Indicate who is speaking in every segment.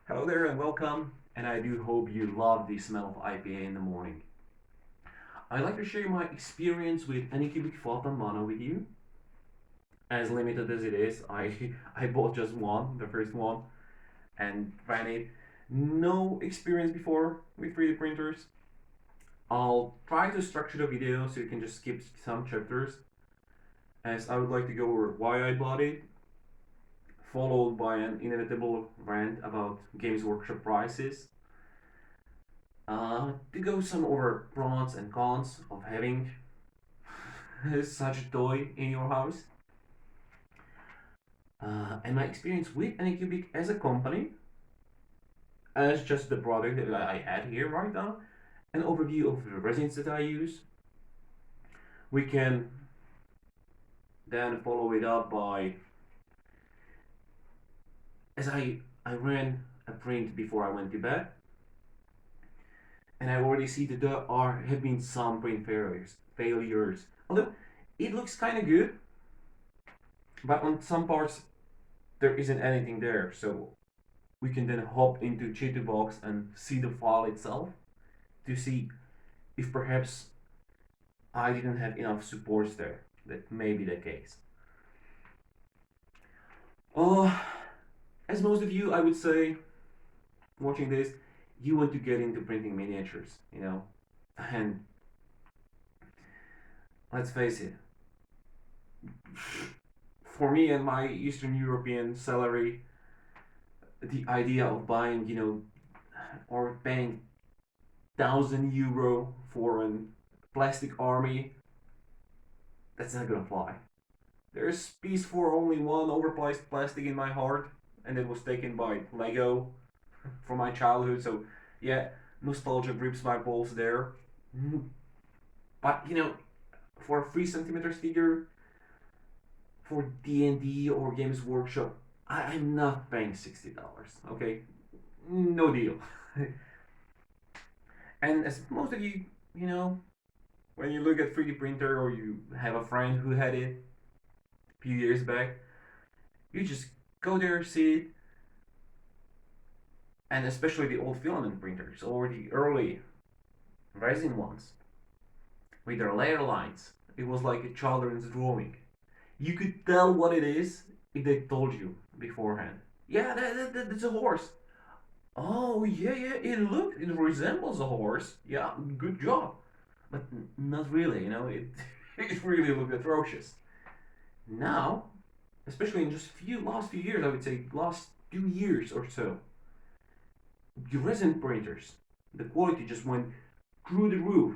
Speaker 1: Hello there and welcome, and I do hope you love the smell of IPA in the morning. I'd like to share my experience with Anycubic Photon Mono with you. As limited as it is, I bought just one, the first one, and granted, no experience before with 3D printers. I'll try to structure the video so you can just skip some chapters, as I would like to go over why I bought it, followed by an inevitable rant about Games Workshop prices, to go some over pros and cons of having such a toy in your house, and my experience with Anycubic as a company, as just the product that I had here right now, an overview of the resins that I use. We can then follow it up by, as I ran a print before I went to bed, and I already see that there have been some print failures. Although it looks kind of good, but on some parts there isn't anything there. So we can then hop into Chitubox and see the file itself to see if perhaps I didn't have enough supports there. That may be the case. Uh, as most of you, I would say, watching this, you want to get into printing miniatures, And let's face it, for me and my Eastern European salary, the idea of buying, or paying €1,000 for a plastic army, that's not gonna fly. There's space for only one overpriced plastic in my heart, and it was taken by Lego from my childhood. So yeah, nostalgia grips my balls there. But for a 3 centimeters figure for D&D or Games Workshop, I'm not paying $60. Okay, no deal. And as most of you, you know, when you look at 3D printer or you have a friend who had it a few years back, you just go there, see it, and especially the old filament printers or the early resin ones with their layer lines. It was like a children's drawing. You could tell what it is if they told you beforehand. Yeah, that's a horse. Oh, yeah, yeah, it resembles a horse. Yeah, good job. But not really, it really looked atrocious. Now, especially in just last few years, I would say last 2 years or so, the resin printers, the quality just went through the roof.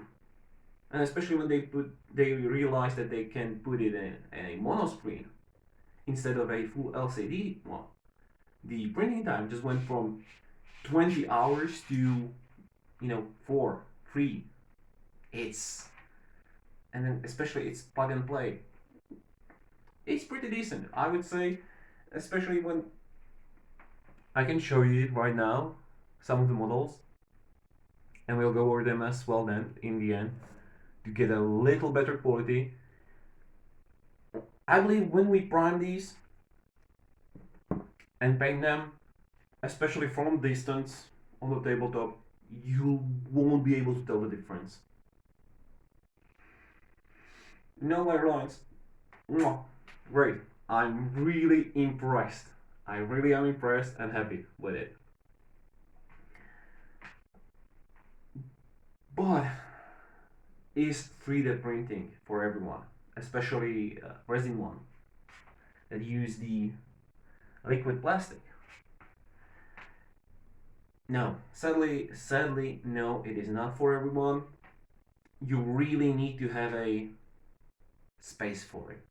Speaker 1: And especially when they realized that they can put it in a mono screen instead of a full LCD one. The printing time just went from 20 hours to 4, 3. It's and then especially it's plug and play. It's pretty decent, I would say, especially when I can show you it right now, some of the models, and we'll go over them as well then in the end to get a little better quality. I believe when we prime these and paint them, especially from distance on the tabletop, you won't be able to tell the difference. No layer lines. Great. I'm really impressed. I really am impressed and happy with it. But is 3D printing for everyone, especially resin one that use the liquid plastic? No, sadly, no, it is not for everyone. You really need to have a space for it.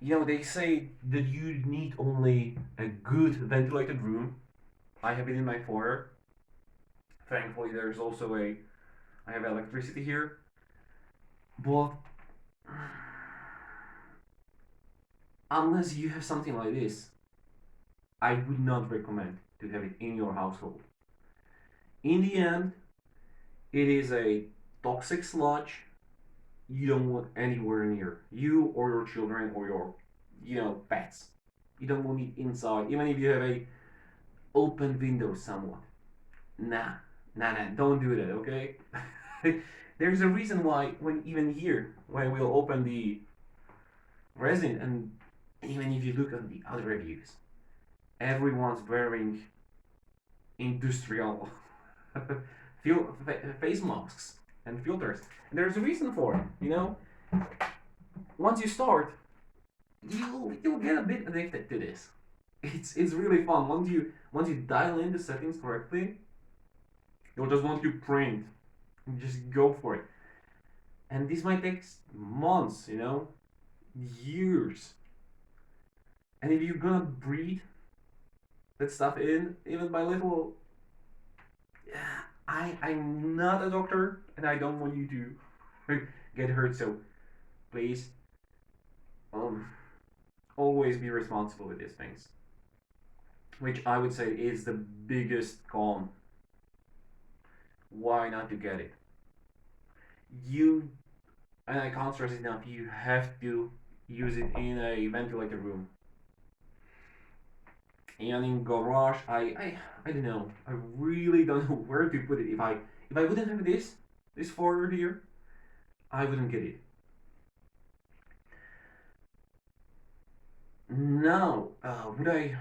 Speaker 1: They say that you need only a good ventilated room. I have it in my foyer. Thankfully, there's also I have electricity here. But unless you have something like this, I would not recommend to have it in your household. In the end, it is a toxic sludge you don't want anywhere near you or your children or your pets. You don't want it inside. Even if you have open windows somewhat. Nah, nah, don't do that, okay? There's a reason why when even here, when we'll open the resin, and even if you look at the other reviews, everyone's wearing industrial face masks and filters. And there's a reason for it, you know? Once you start, you'll get a bit addicted to this. It's really fun. Once you dial in the settings correctly, you'll just want to print. And just go for it. And this might take months, you know, years. And if you're gonna breathe that stuff in, even by little, yeah, I'm not a doctor, and I don't want you to get hurt. So please, um, always be responsible with these things. Which I would say is the biggest con. Why not to get it? You, and I can't stress it enough, you have to use it in a ventilated room. And in garage, I don't know. I really don't know where to put it. If I wouldn't have this folder here, I wouldn't get it. Now, would I?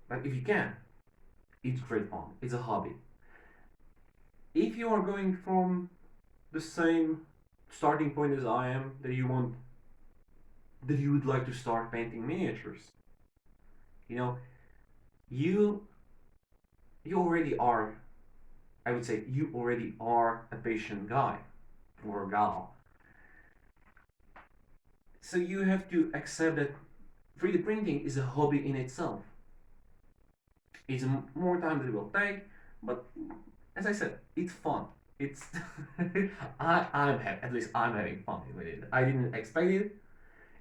Speaker 1: But if you can, it's great fun. It's a hobby. If you are going from the same starting point as I am, that you would like to start painting miniatures, you know, you you already are. I would say you already are a patient guy or gal. So you have to accept that 3D printing is a hobby in itself. It's more time that it will take, but as I said, it's fun. It's at least I'm having fun with it. I didn't expect it.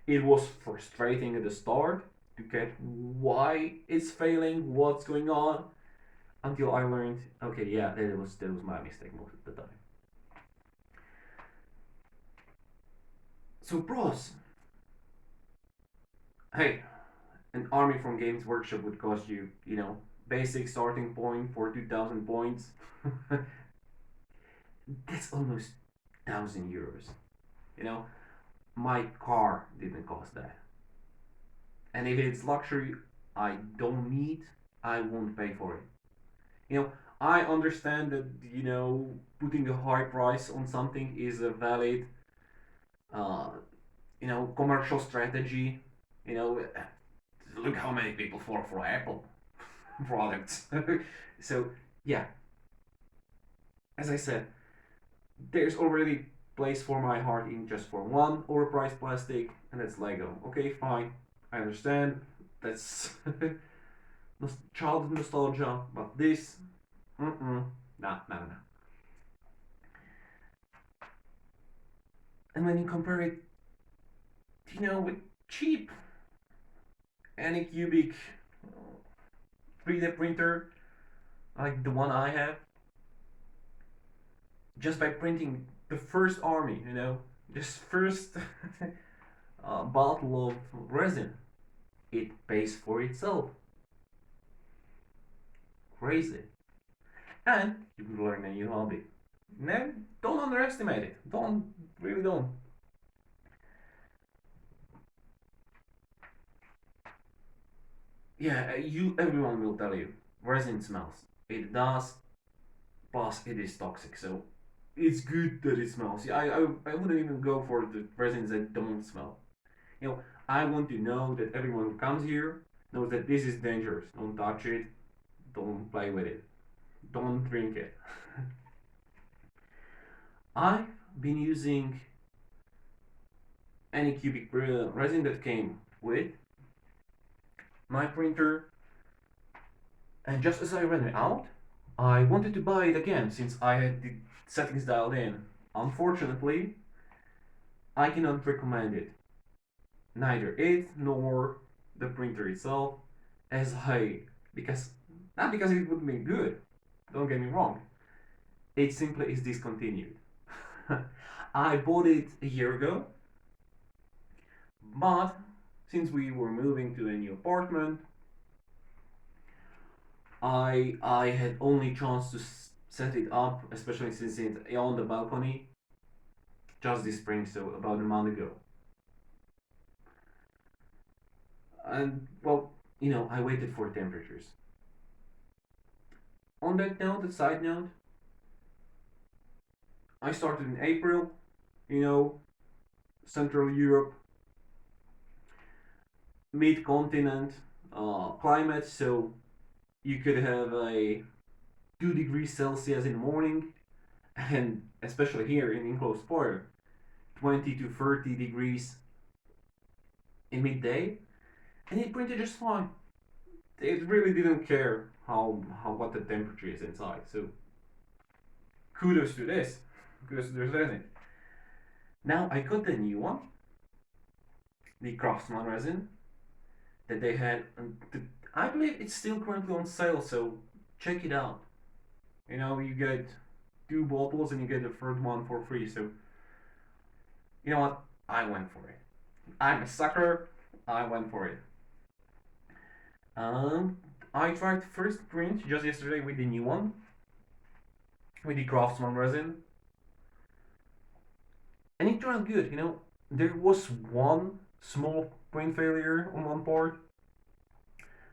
Speaker 1: It was frustrating at the start to get why it's failing, what's going on, until I learned, okay, yeah, that was my mistake most of the time. So pros, hey, an army from Games Workshop would cost you, basic starting point for 2,000 points. That's almost 1,000 euros. You know, my car didn't cost that. And if it's luxury I don't need, I won't pay for it. You know, I understand that, putting a high price on something is a valid, uh, commercial strategy. You know, look how many people fall for Apple products. So, yeah, as I said, there's already place for my heart in just for one overpriced plastic, and that's Lego. Okay, fine, I understand. That's childhood nostalgia, but this, nah. And when you compare it, with cheap Anycubic 3D printer like the one I have, just by printing the first army, just first bottle of resin, it pays for itself. Crazy. And you can learn a new hobby. No, don't underestimate it. Really don't. Yeah, everyone will tell you, resin smells. It does, plus it is toxic, so it's good that it smells. Yeah, I wouldn't even go for the resins that don't smell. I want to know that everyone who comes here knows that this is dangerous. Don't touch it. Don't play with it. Don't drink it. I've been using Anycubic resin that came with my printer, and just as I ran out, I wanted to buy it again since I had the settings dialed in. Unfortunately, I cannot recommend it. Neither it nor the printer itself as high, because not because it would be good. Don't get me wrong. It simply is discontinued. I bought it a year ago, but since we were moving to a new apartment, I had only chance to set it up, especially since it's on the balcony, just this spring, so about a month ago. And well, I waited for temperatures. On that note, a side note, I started in April, you know, Central Europe, mid-continent climate, so you could have a 2 degrees Celsius in the morning, and especially here in enclosed foyer, 20 to 30 degrees in midday, and it printed just fine. It really didn't care how what the temperature is inside. So kudos to this. Kudos to this resin. Now I got the new one, the Craftsman resin that they had. I believe it's still currently on sale, so check it out. You get 2 bottles and you get the third one for free. So you know what? I went for it. I'm a sucker. I went for it. Um, I tried first print just yesterday with the new one, with the Craftsman resin, and it turned good. There was one small print failure on one part,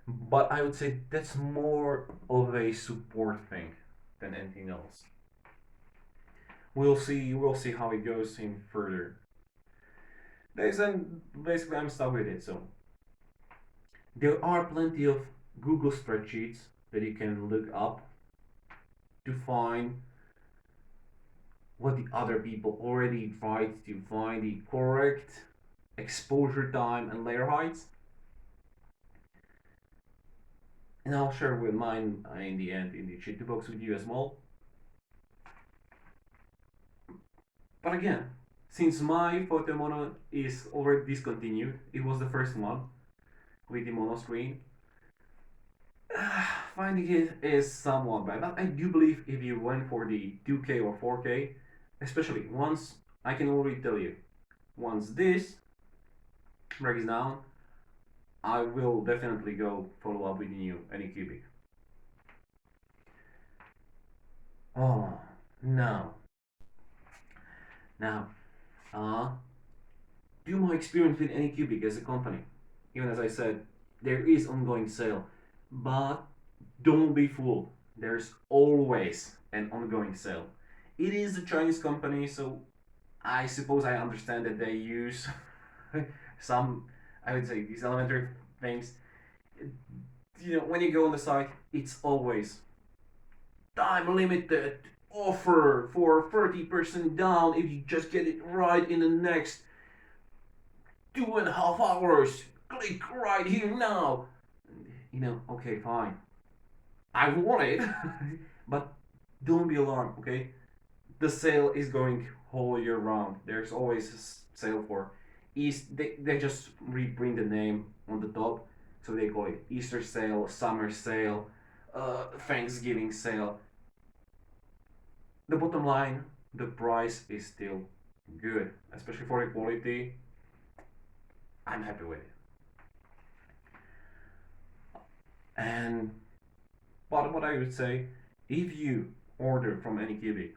Speaker 1: but I would say that's more of a support thing than anything else. We'll see. We'll see how it goes in further days, and basically I'm stuck with it. So there are plenty of Google spreadsheets that you can look up to find what the other people already tried to find the correct exposure time and layer heights. And I'll share with mine in the end in the Chitubox with you as well. But again, since my Photon Mono is already discontinued, it was the first one with the mono screen. Finding it is somewhat bad, but I do believe if you went for the 2K or 4K, especially once, I can already tell you, once this breaks down, I will definitely go follow up with the new Anycubic. Oh, no. Now, due my experience with Anycubic as a company, even as I said, there is ongoing sale, but don't be fooled. There's always an ongoing sale. It is a Chinese company, so I suppose I understand that they use some, I would say, these elementary things. When you go on the site, it's always time limited offer for 30% down if you just get it right in the next 2.5 hours. Click right here now. Okay, fine. I want it, but don't be alarmed, okay? The sale is going whole year round. There's always a sale for East. They just reprint the name on the top, so they call it Easter sale, summer sale, Thanksgiving sale. The bottom line, the price is still good, especially for the quality. I'm happy with it. And but what I would say, if you order from Anycubic,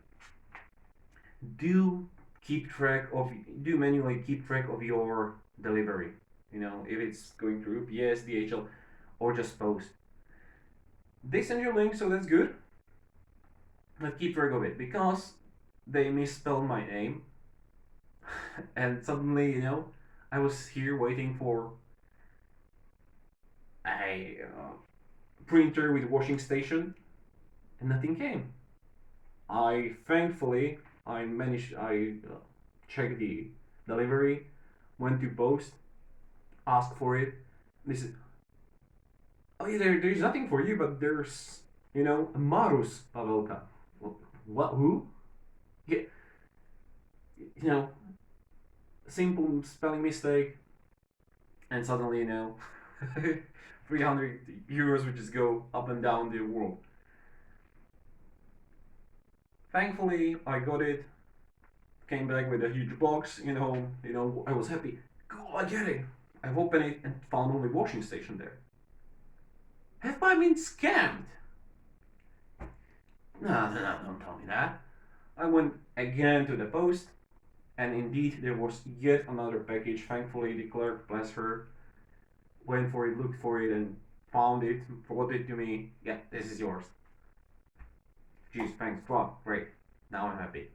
Speaker 1: do do manually keep track of your delivery. If it's going through UPS, DHL, or just post. They send you a link, so that's good. But keep track of it because they misspelled my name, and suddenly, I was here waiting for a printer with washing station, and nothing came. I checked the delivery, went to post, asked for it. They said, "Oh yeah, there's nothing for you, but there's Marus Pavelka." What? Who? Yeah, you know, simple spelling mistake, and suddenly 300 euros would just go up and down the world. Thankfully, I got it. Came back with a huge box. I was happy. Cool, I get it. I've opened it and found only washing station there. Have I been scammed? No, no, no, don't tell me that. I went again to the post, and indeed there was yet another package. Thankfully, the clerk, bless her, went for it, looked for it, and found it, brought it to me. Yeah, this is yours. Jeez, thanks. Wow, great. Now I'm happy.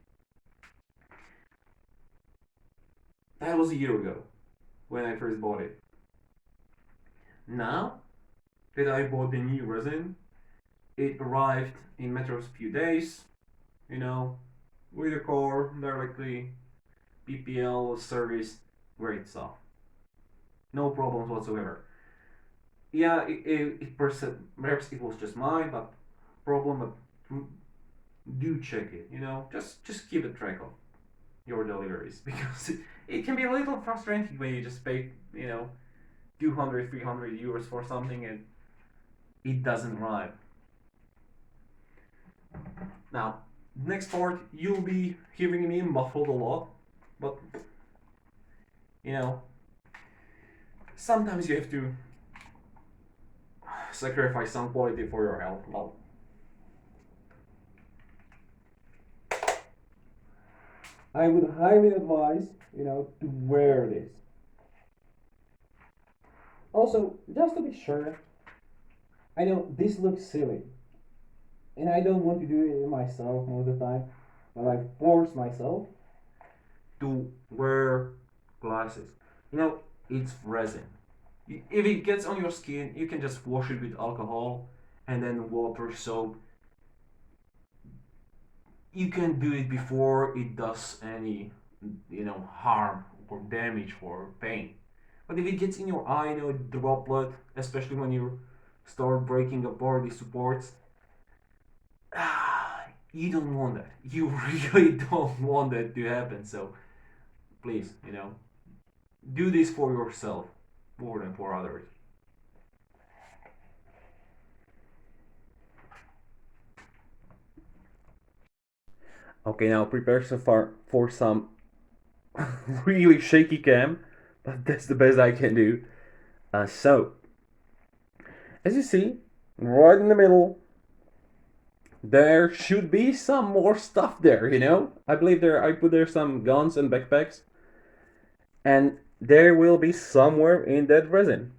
Speaker 1: That was a year ago when I first bought it. Now that I bought the new resin, it arrived in a matter of a few days, you know, with a car directly, PPL service, great stuff. No problems whatsoever. Yeah, perhaps it was just mine, but problem, but do check it, just keep a track of your deliveries because it can be a little frustrating when you just pay, 200, 300 euros for something and it doesn't arrive. Now, next part, you'll be hearing me muffled a lot, but sometimes you have to sacrifice some quality for your health. Well, I would highly advise, to wear this. Also, just to be sure, I know this looks silly, and I don't want to do it myself most of the time, but I force myself to wear glasses. It's resin. If it gets on your skin, you can just wash it with alcohol and then water, soap. You can do it before it does any, harm or damage or pain. But if it gets in your eye, droplet, especially when you start breaking apart the supports, you don't want that. You really don't want that to happen. So please, do this for yourself more than for others. Okay, now prepare so far for some really shaky cam, but that's the best I can do. So, as you see, right in the middle, there should be some more stuff there, I believe I put there some guns and backpacks, and there will be somewhere in that resin.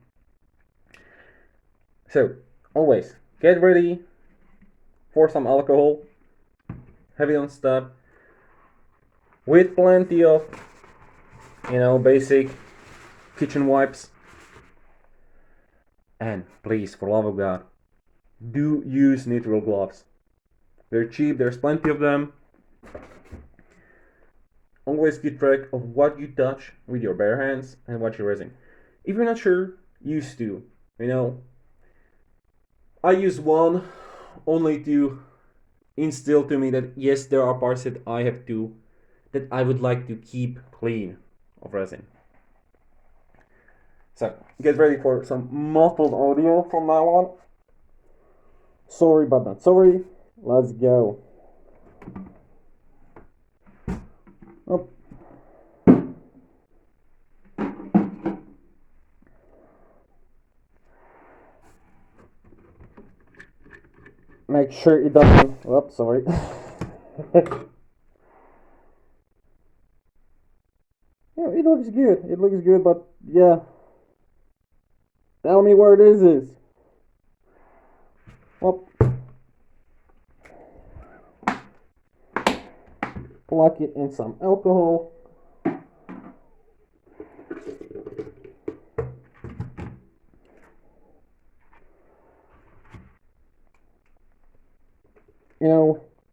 Speaker 1: So, always get ready for some alcohol, heavy on stuff, with plenty of, basic kitchen wipes. And please, for love of God, do use neutral gloves. They're cheap, there's plenty of them. Always keep track of what you touch with your bare hands and what you're resin. If you're not sure, use two. I use one only to instill to me that yes, there are parts that I would like to keep clean of resin. So get ready for some muffled audio from now on. Sorry but not sorry. Let's go. Oh. Make sure it doesn't. Oops, sorry. Yeah, it looks good. It looks good, but yeah. Tell me where this is. Well, plug it in some alcohol.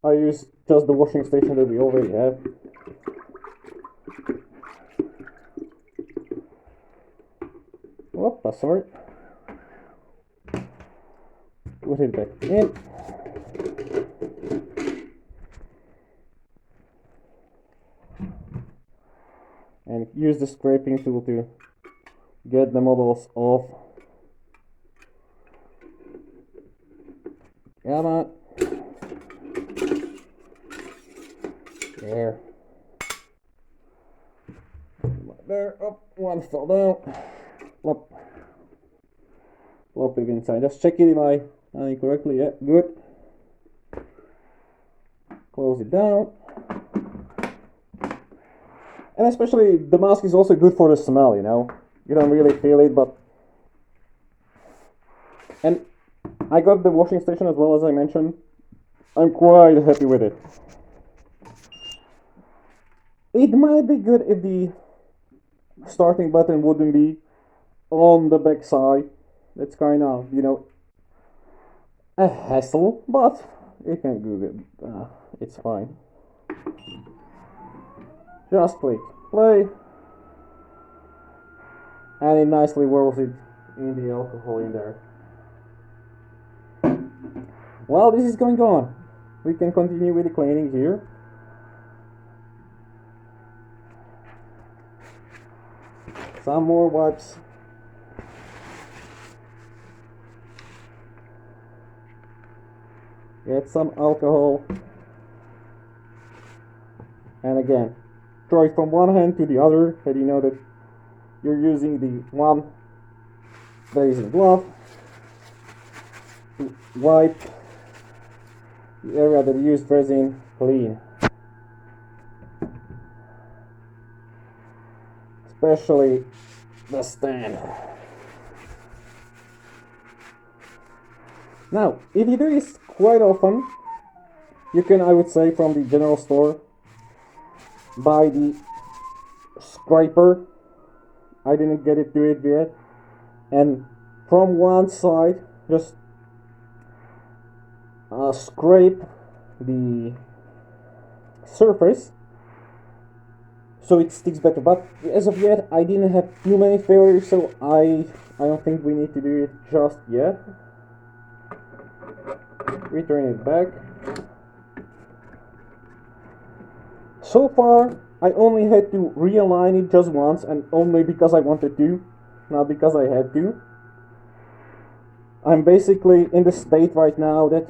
Speaker 1: I use just the washing station that we already have. Whoop, sorry. Put it back in. And use the scraping tool to get the models off. Come on. There. There. Oh, one fell down. Plop. Plop it inside. Just check it if I done it correctly. Yeah, good.
Speaker 2: Close it down. And especially the mask is also good for the smell, you know. You don't really feel it, but... And I got the washing station as well, as I mentioned. I'm quite happy with it. It might be good if the starting button wouldn't be on the back side. That's kind of, you know, a hassle, but it can do it. It's fine. Just click play, and it nicely whirls it in the alcohol in there. While this is going on, we can continue with the cleaning here. Some more wipes. Get some alcohol. And again, throw it from one hand to the other, so you know that you're using the one that is in glove to wipe the area that you used resin clean. Especially the stand. Now, if you do this quite often, you can, I would say, from the general store, buy the scraper. I didn't get it to it yet. And from one side, just scrape the surface so it sticks better. But as of yet, I didn't have too many failures, so I don't think we need to do it just yet. Return it back. So far, I only had to realign it just once, and only because I wanted to, not because I had to. I'm basically in the state right now that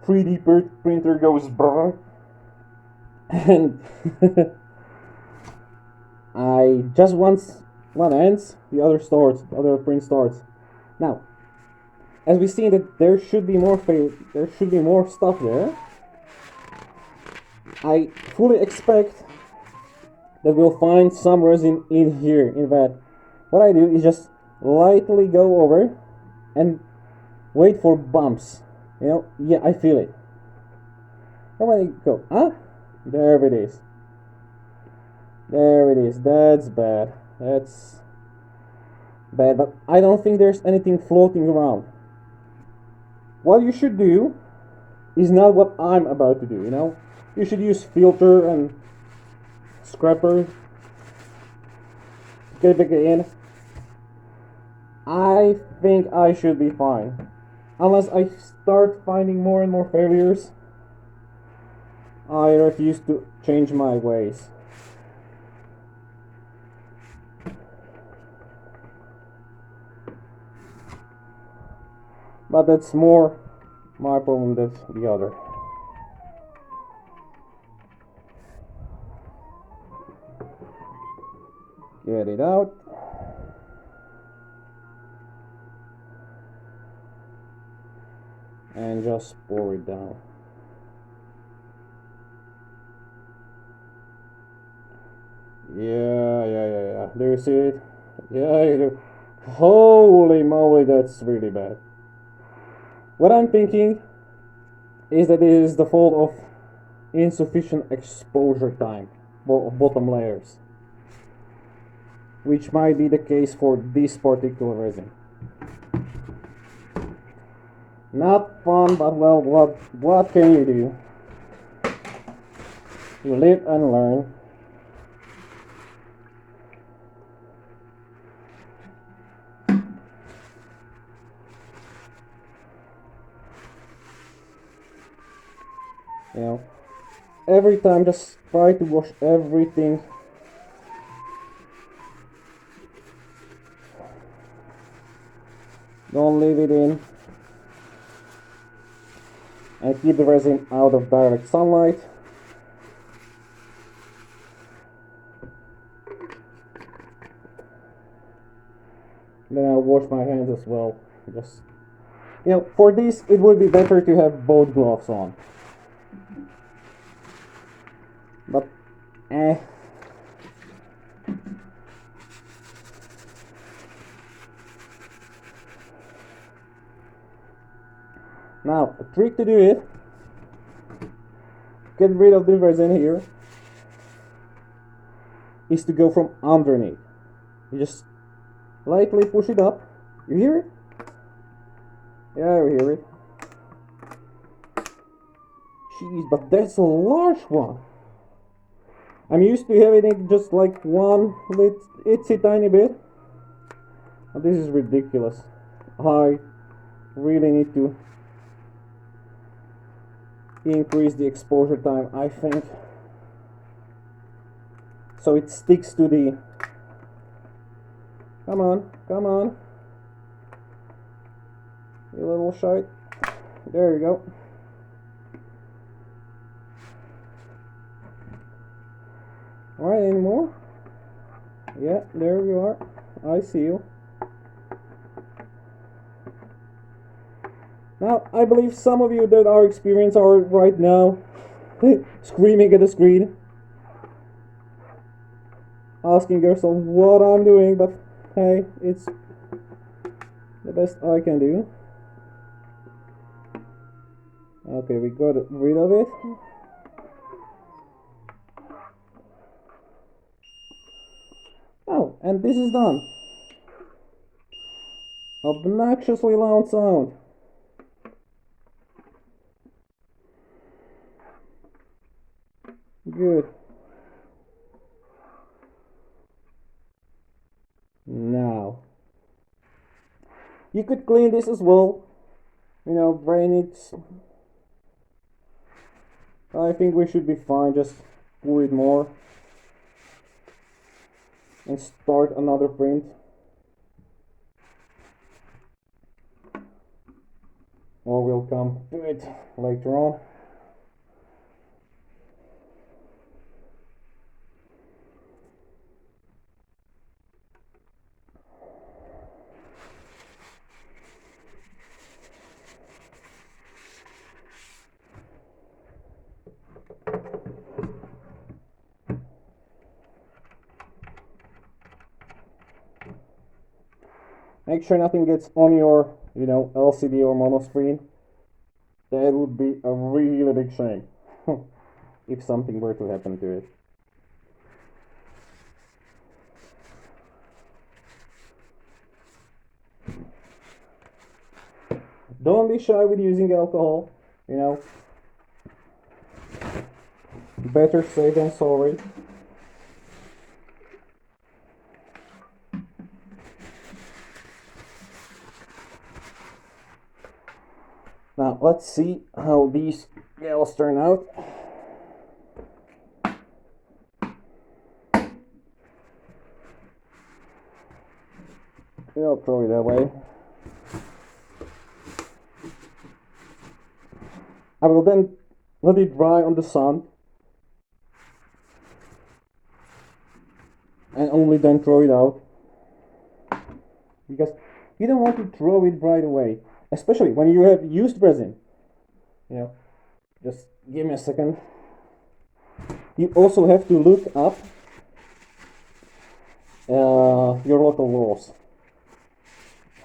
Speaker 2: 3D printer goes brr, and I just once one ends, the other starts, the other print starts. Now, as we see that there should be more stuff there. I fully expect that we'll find some resin in here. In that, what I do is just lightly go over and wait for bumps. You know, yeah, I feel it. And when I go, there it is. There it is. That's bad. That's bad. But I don't think there's anything floating around. What you should do is not what I'm about to do, you know? You should use filter and scraper. Get it back in. I think I should be fine. Unless I start finding more and more failures, I refuse to change my ways. But that's more my problem than the other. Get it out. And just pour it down. Yeah. Do you see it? Yeah, you do. Holy moly, that's really bad. What I'm thinking is that it is the fault of insufficient exposure time of bottom layers, which might be the case for this particular resin. Not fun, but well, what can you do? You live and learn. You know, every time just try to wash everything. Don't leave it in. And keep the resin out of direct sunlight. Then I'll wash my hands as well. Just, you know, for this it would be better to have both gloves on. but Now, a trick to do it, get rid of the resin here, is to go from underneath. You just lightly push it up. You hear it? Yeah, you hear it. Jeez, but that's a large one. I'm used to having it just like one little itsy tiny bit. And this is ridiculous. I really need to increase the exposure time, I think, so it sticks to the... Come on, come on, you little shite. There you go. Alright, any more? Yeah, there you are. I see you. Now, I believe some of you that are experienced are right now screaming at the screen, asking yourself what I'm doing, but hey, it's the best I can do. Okay, we got rid of it. Oh, and this is done. Obnoxiously loud sound. Good. Now, you could clean this as well, you know, drain it. I think we should be fine, just pour it more and start another print. Or we'll come to it later on. Make sure nothing gets on your, you know, LCD or mono screen. That would be a really big shame if something were to happen to it. Don't be shy with using alcohol, you know. Better safe than sorry. Now let's see how these gals turn out. I'll throw it that way. I will then let it dry on the sun and only then throw it out, because you don't want to throw it right away, especially when you have used resin. You know, just give me a second. You also have to look up your local laws,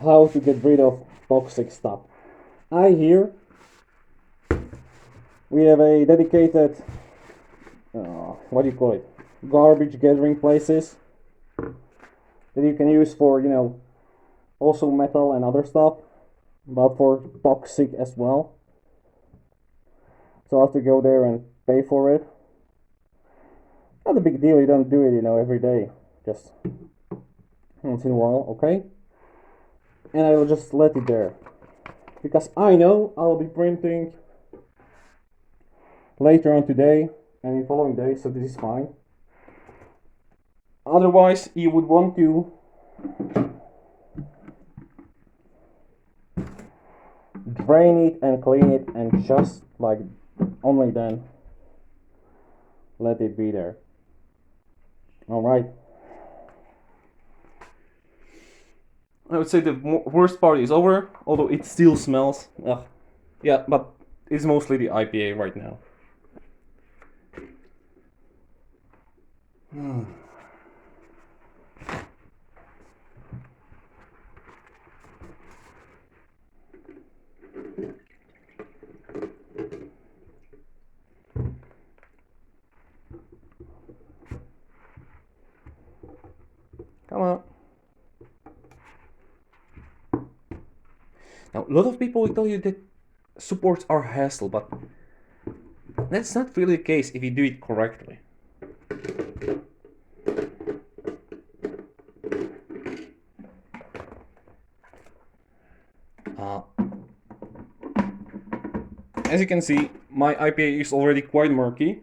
Speaker 2: how to get rid of toxic stuff. I hear we have a dedicated, what do you call it, garbage gathering places that you can use for, you know, also metal and other stuff, but for toxic as well. So I have to go there and pay for it. Not a big deal, you don't do it, you know, every day, just once in a while, okay? And I will just let it there, because I know I'll be printing later on today and the following day, so this is fine. Otherwise, you would want to drain it and clean it, and just like only then let it be there. Alright. I would say the worst part is over, although it still smells. Yeah, but it's mostly the IPA right now. Hmm. Come on. Now, a lot of people will tell you that supports are hassle, but that's not really the case if you do it correctly. As you can see, my IPA is already quite murky,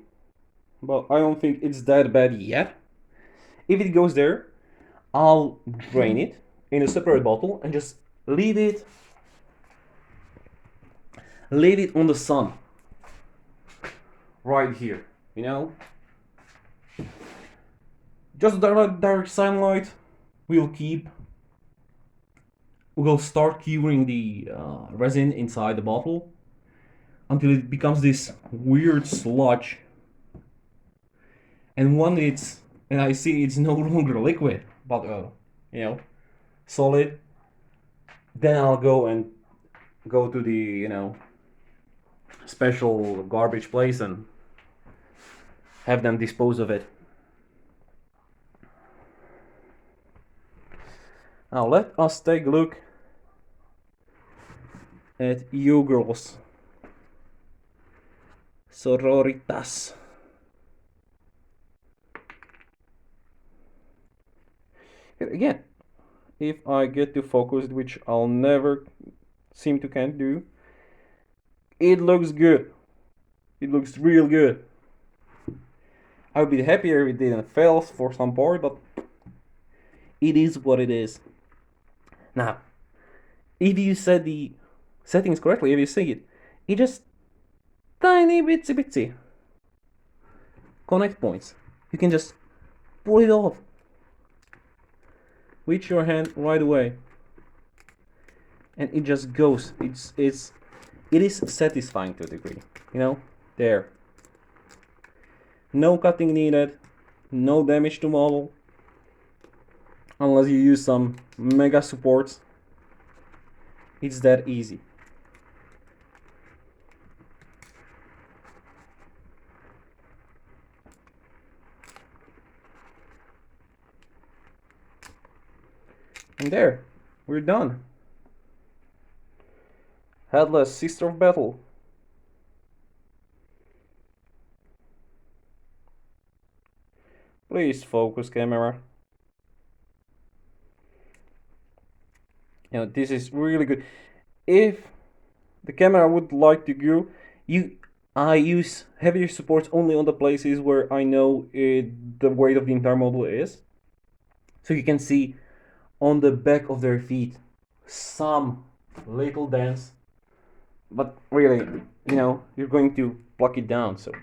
Speaker 2: but I don't think it's that bad yet. If it goes there, I'll drain it in a separate bottle and just leave it on the sun right here, you know. Just direct sunlight will start curing the resin inside the bottle until it becomes this weird sludge. And and I see it's no longer liquid, but you know, solid. Then I'll go to the, you know, special garbage place and have them dispose of it. Now let us take a look at you girls. Sororitas. Again, if I get to focus, which I'll never seem to can't do, it looks good. It looks real good. I would be happier if it didn't fail for some part, but it is what it is. Now, if you set the settings correctly, if you see it, it just tiny bitsy connect points. You can just pull it off with your hand right away, and it just goes. It is satisfying to a degree, you know. There, no cutting needed, no damage to model, unless you use some mega supports. It's that easy. And there, we're done. Headless Sister of Battle. Please focus, camera. You know, this is really good. If the camera would like to go, I use heavier supports only on the places where I know the weight of the entire model is. So you can see on the back of their feet some little dents, but really, you know, you're going to pluck it down, so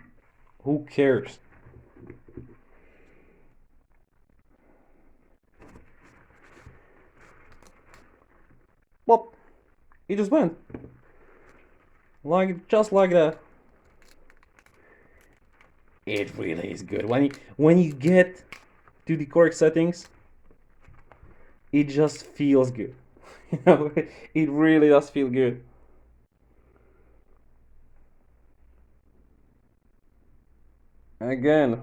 Speaker 2: who cares? Well, it just went just like that. It really is good when you get to the correct settings. It just feels good. You know, it really does feel good. Again,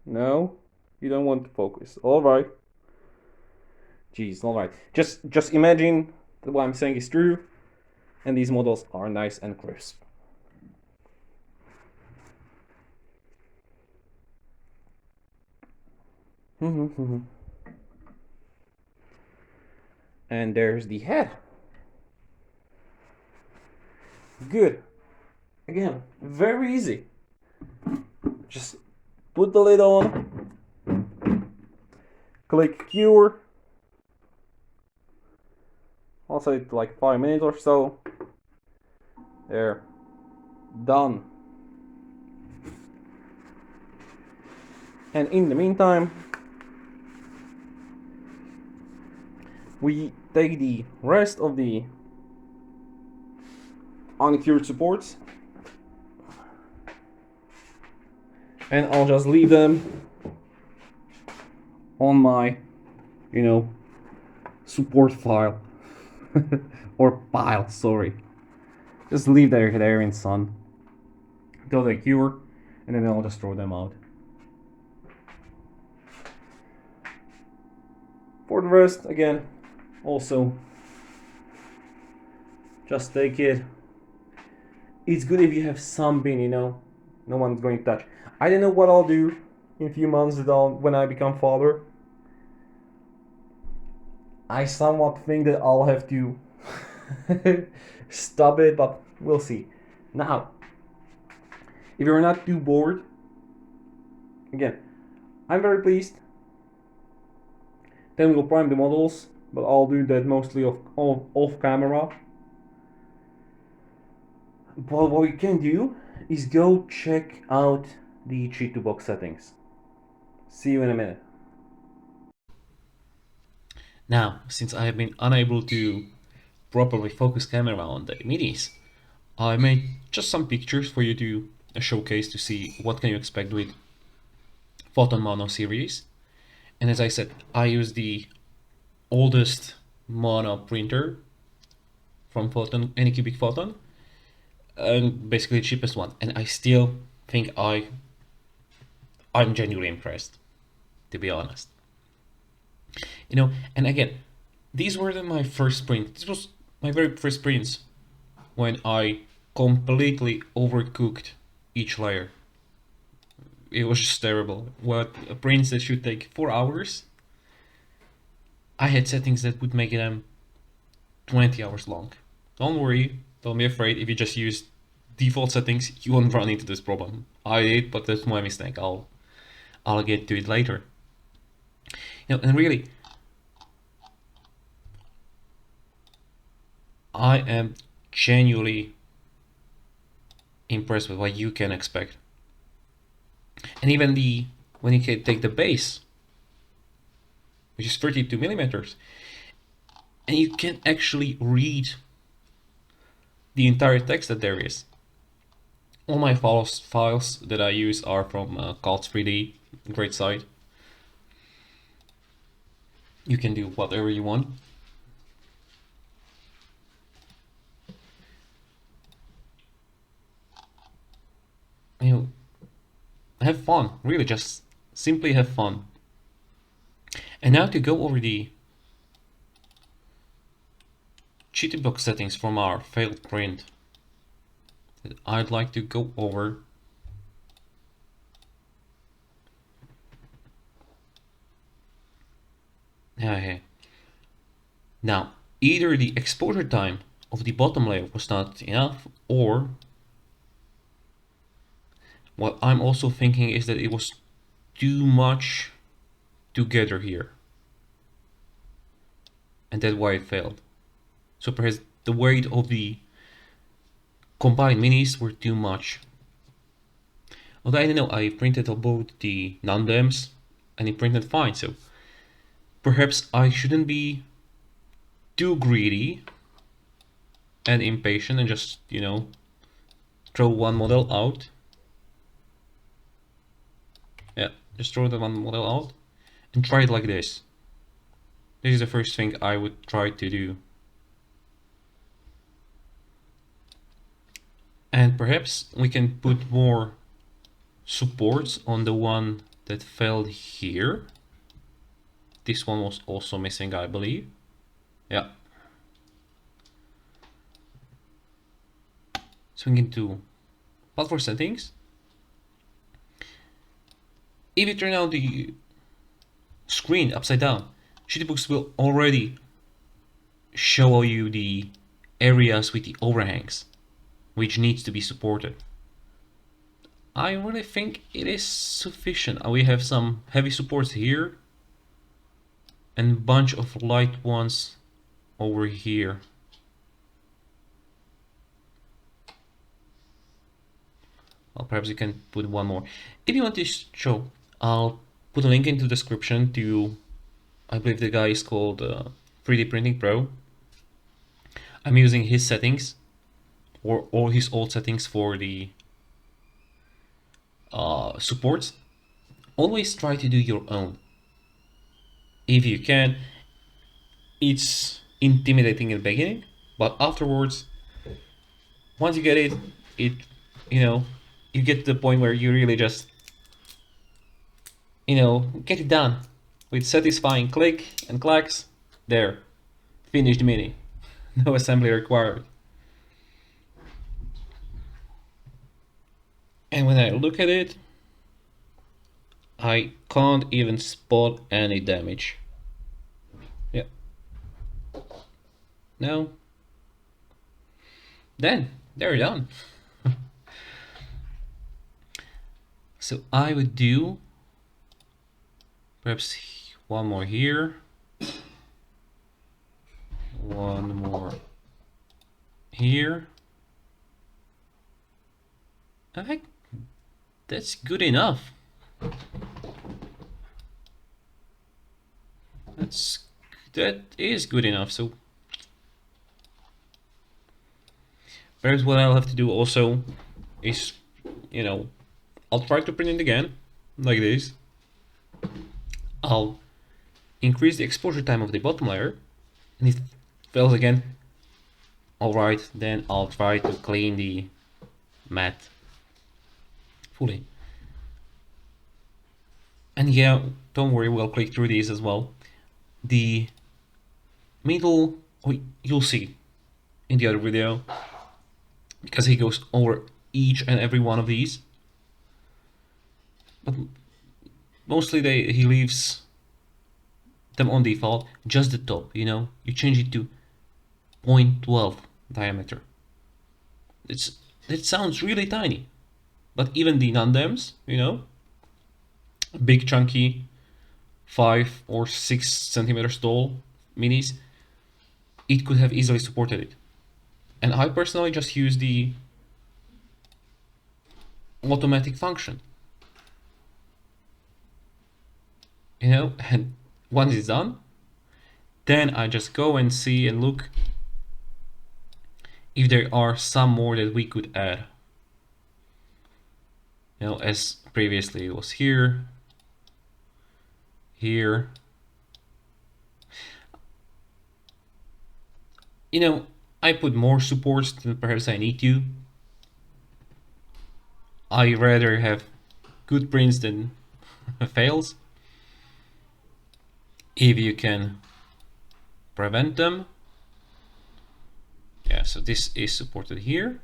Speaker 2: no, you don't want to focus. All right. Jeez, all right. Just imagine that what I'm saying is true, and these models are nice and crisp. And there's the head. Good. Again, very easy. Just put the lid on, click cure. I'll say it like 5 minutes or so. There. Done. And in the meantime, we take the rest of the uncured supports and I'll just leave them on my, you know, support file or pile, sorry. Just leave there in sun until they cure, and then I'll just throw them out. For the rest, again, also just take it. It's good if you have some bin, you know, no one's going to touch. I don't know what I'll do in a few months when I become father. I somewhat think that I'll have to stop it, but we'll see. Now, if you're not too bored, again, I'm very pleased. Then we'll prime the models, but I'll do that mostly off camera. But what we can do is go check out the Chitubox settings. See you in a minute.
Speaker 3: Now, since I have been unable to properly focus camera on the minis, I made just some pictures for you to showcase to see what can you expect with Photon Mono series. And as I said, I use the oldest mono printer from Photon, Anycubic Photon, and basically the cheapest one. And I still think I'm genuinely impressed, to be honest. You know, and again, these were my first prints. This was my very first prints when I completely overcooked each layer. It was just terrible. What prints that should take 4 hours, I had settings that would make them 20 hours long. Don't worry, don't be afraid. If you just use default settings, you won't run into this problem. I did, but that's my mistake. I'll get to it later. You know, and really, I am genuinely impressed with what you can expect. And even when you can take the base, which is 32 millimeters, and you can actually read the entire text that there is. All my files that I use are from Sculpt 3D, great site. You can do whatever you want. You know, have fun, really, just simply have fun. And now to go over the Chitubox settings from our failed print, I'd like to go over. Okay. Now, either the exposure time of the bottom layer was not enough, or what I'm also thinking is that it was too much together here, and that's why it failed. So perhaps the weight of the combined minis were too much. Although I don't know, I printed on both the non-dems and it printed fine, so perhaps I shouldn't be too greedy and impatient and just, you know, throw one model out. Yeah, just throw the one model out and try it like this. This is the first thing I would try to do. And perhaps we can put more supports on the one that failed here. This one was also missing, I believe. Yeah. Swing into platform settings. If you turn on the screen upside down, Chitubox will already show you the areas with the overhangs, which needs to be supported. I really think it is sufficient. We have some heavy supports here and a bunch of light ones over here. Well, perhaps you can put one more. If you want to show, I'll put a link into the description to, I believe the guy is called 3D Printing Pro. I'm using his settings, or all his old settings for the supports, always try to do your own. If you can, it's intimidating in the beginning, but afterwards, once you get it, you know, you get to the point where you really just, get it done with satisfying click and clacks. There, finished mini. No assembly required. And when I look at it, I can't even spot any damage. Yeah. No. Then, they're done. So I would do perhaps one more here. One more here. That's good enough. That is good enough. So perhaps what I'll have to do also is, I'll try to print it again, like this. I'll increase the exposure time of the bottom layer, and if it fails again, alright, then I'll try to clean the mat fully. And yeah, don't worry, we'll click through these as well. The middle, you'll see in the other video, because he goes over each and every one of these. But mostly he leaves them on default, just the top, you change it to 0.12 diameter. That sounds really tiny, but even the non-dems, big chunky 5 or 6 centimeters tall minis, it could have easily supported it. And I personally just use the automatic function, and once it's done, then I just go and see and look if there are some more that we could add. As previously it was here, here. I put more supports than perhaps I need to. I rather have good prints than fails, if you can prevent them. Yeah, so this is supported here.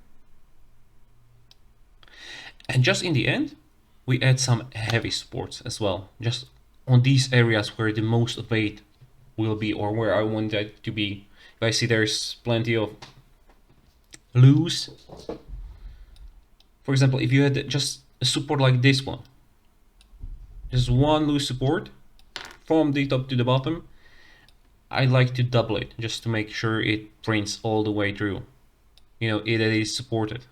Speaker 3: And just in the end, we add some heavy supports as well, just on these areas where the most weight will be, or where I want that to be. If I see there's plenty of loose, for example, if you had just a support like this one, just one loose support from the top to the bottom, I like to double it just to make sure it prints all the way through. It is supported.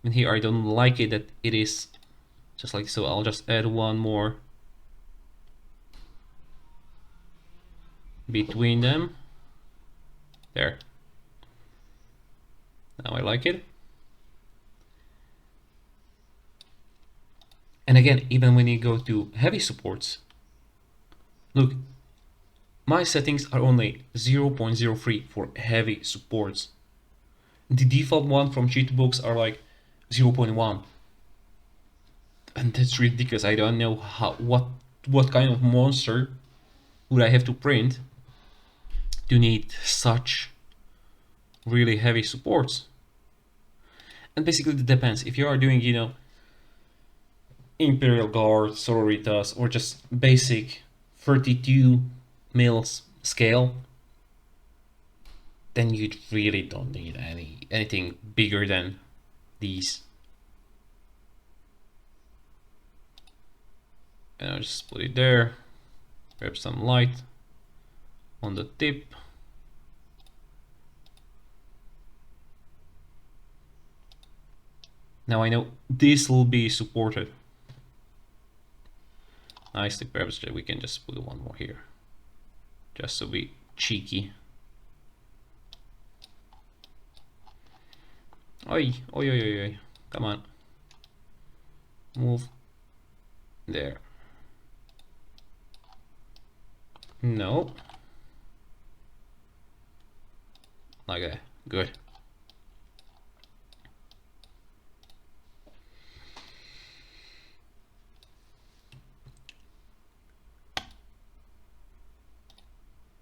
Speaker 3: And here I don't like it that it is just like so. I'll just add one more between them. There. Now I like it. And again, even when you go to heavy supports, look, my settings are only 0.03 for heavy supports. The default one from Chitubox are like 0.1. And that's ridiculous. I don't know what kind of monster would I have to print to need such really heavy supports. And basically it depends. If you are doing, Imperial Guard, Sororitas, or just basic 32 mils scale, then you really don't need anything bigger than these. And I'll just put it there, grab some light on the tip. Now I know this will be supported nicely. Perhaps we can just put one more here, just to be cheeky. Oi, oi, oi, oi, oi. Come on. move there. No. Like that. Good.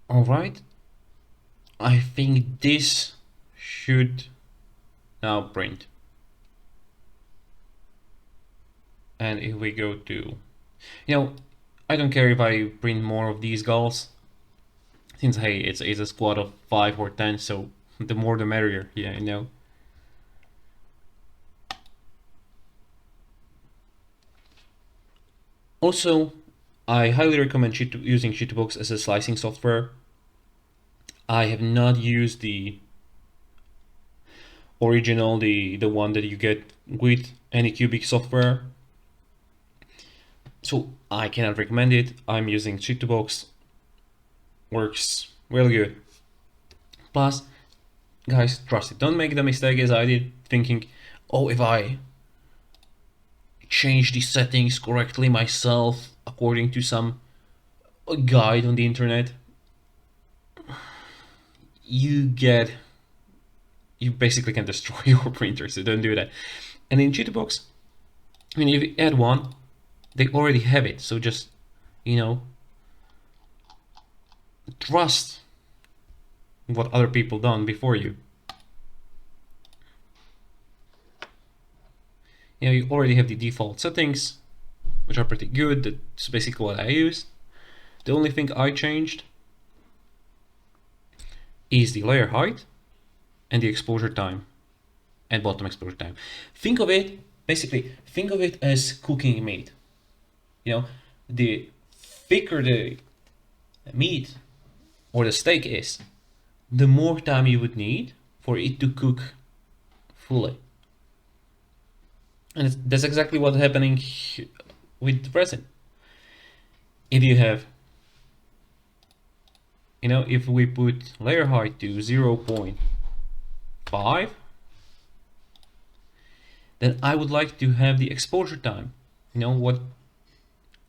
Speaker 3: All right. I think this should now print. And if we go to, I don't care if I print more of these gulls, since hey, it's a squad of 5 or 10, so the more the merrier, Also, I highly recommend using Chitubox as a slicing software. I have not used the original, the one that you get with Anycubic software, so I cannot recommend it. I'm using Chitubox. Works really good. Plus, guys, trust it. Don't make the mistake as I did, thinking, oh, if I change the settings correctly myself according to some guide on the internet, you basically can destroy your printer, so don't do that. And in Chitubox, I mean, if you add one, they already have it, so just, trust what other people done before you. You already have the default settings, which are pretty good. That's basically what I used. The only thing I changed is the layer height and the exposure time and bottom exposure time. Think of it as cooking meat. The thicker the meat or the steak is, the more time you would need for it to cook fully. And that's exactly what's happening with resin. If you have, if we put layer height to 0.5, then I would like to have the exposure time,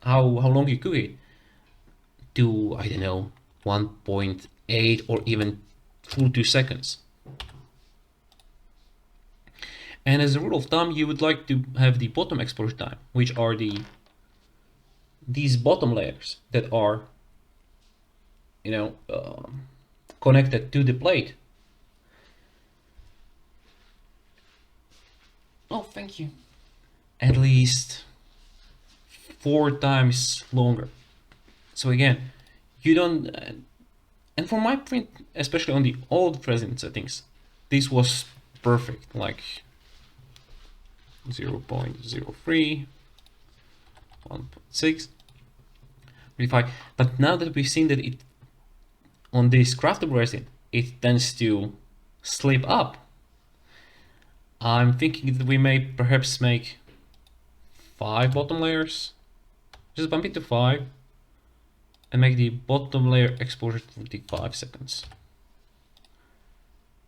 Speaker 3: how long you cook it, to, I don't know, 1.8 or even full 2 seconds. And as a rule of thumb, you would like to have the bottom exposure time, which are these bottom layers that are, connected to the plate. Oh, thank you. At least 4 times longer. So again, you don't, and for my print, especially on the old resin settings, this was perfect, like 0.03, 1.6, really fine. But now that we've seen that it, on this craftable resin, it tends to slip up, I'm thinking that we may perhaps make 5 bottom layers. Just bump it to 5 and make the bottom layer exposure 45 seconds.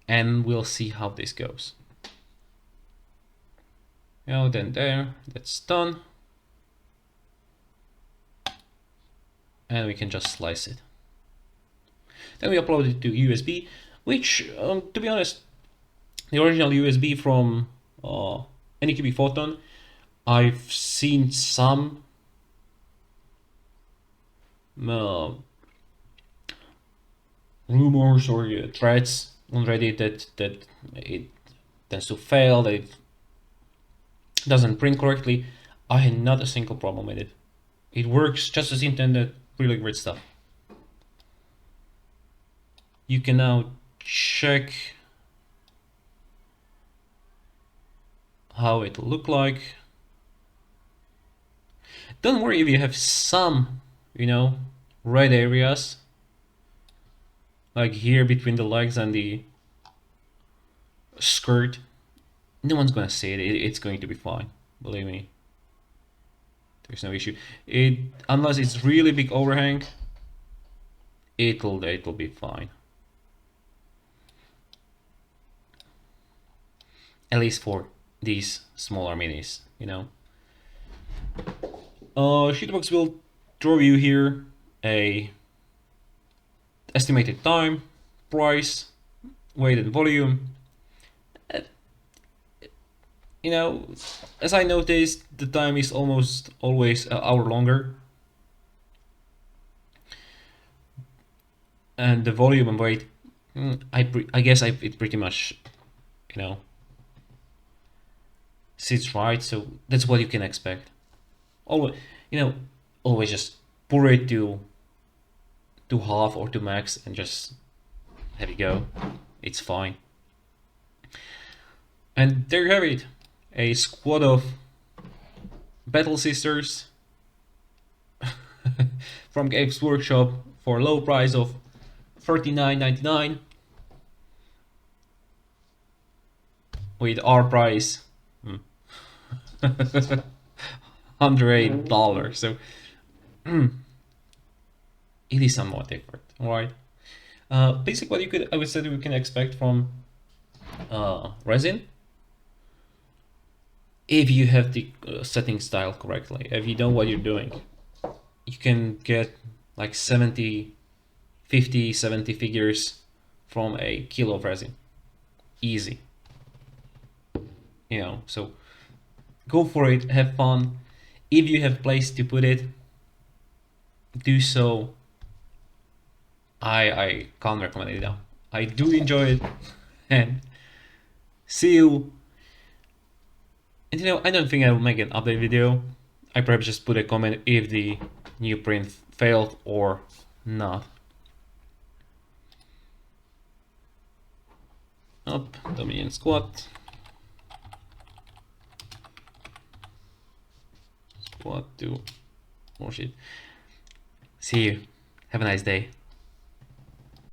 Speaker 3: And we'll see how this goes. Then there, that's done. And we can just slice it. Then we upload it to USB, which, to be honest, the original USB from Anycubic Photon, I've seen some rumors or threads on Reddit that it tends to fail, that it doesn't print correctly. I had not a single problem with it. It works just as intended, really great stuff. You can now check how it look like. Don't worry if you have some, red areas, like here between the legs and the skirt. No one's gonna see it. It's going to be fine, believe me. There's no issue. Unless it's really big overhang, it'll be fine. At least for these smaller minis, Chitubox will draw you here a estimated time, price, weight and volume. You know, as I noticed, the time is almost always an hour longer. And the volume and weight, I guess it pretty much, you know, sits right. So that's what you can expect. Always, always just pour it to half or to max and just have it go. It's fine. And there you have it, a squad of Battle Sisters from Games Workshop for a low price of $39.99 with our price $108. So it is somewhat different, alright? Basically, what I would say we can expect from resin, if you have the setting style correctly, if you know what you're doing, you can get like 50, 70 figures from a kilo of resin. Easy. So go for it, have fun. If you have place to put it, do so. I can't recommend it enough. I do enjoy it, and see you. And I don't think I will make an update video. I perhaps just put a comment if the new print failed or not. Up, Dominion squat. Squat to more shit. See you. Have a nice day.